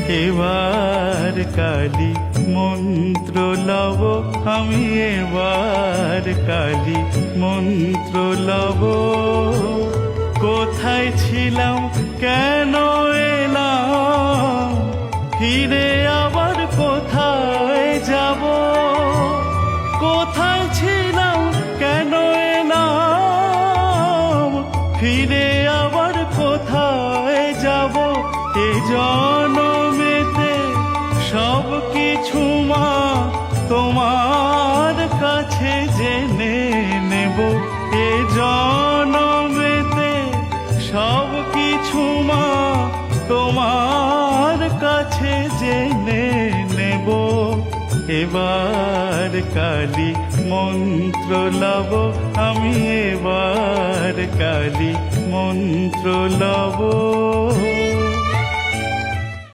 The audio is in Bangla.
এবার কালী মন্ত্র লব আমি, এবার কালী মন্ত্র লব। কোথায় ছিলাম কেন এলাম, ফিরে আবার কোথায় যাব? কোথায় ছিলাম কেন এলাম, ফিরে আবার কোথায় যাব? এ জনমেতে সব কিছু মা তোমার কাছে জেনে নেব। এ জনমেতে সব কিছু মা তোমার কাছে জেনে নেব। এবার কালী মন্ত্র লব আমি, এবার কালী মন্ত্র লব।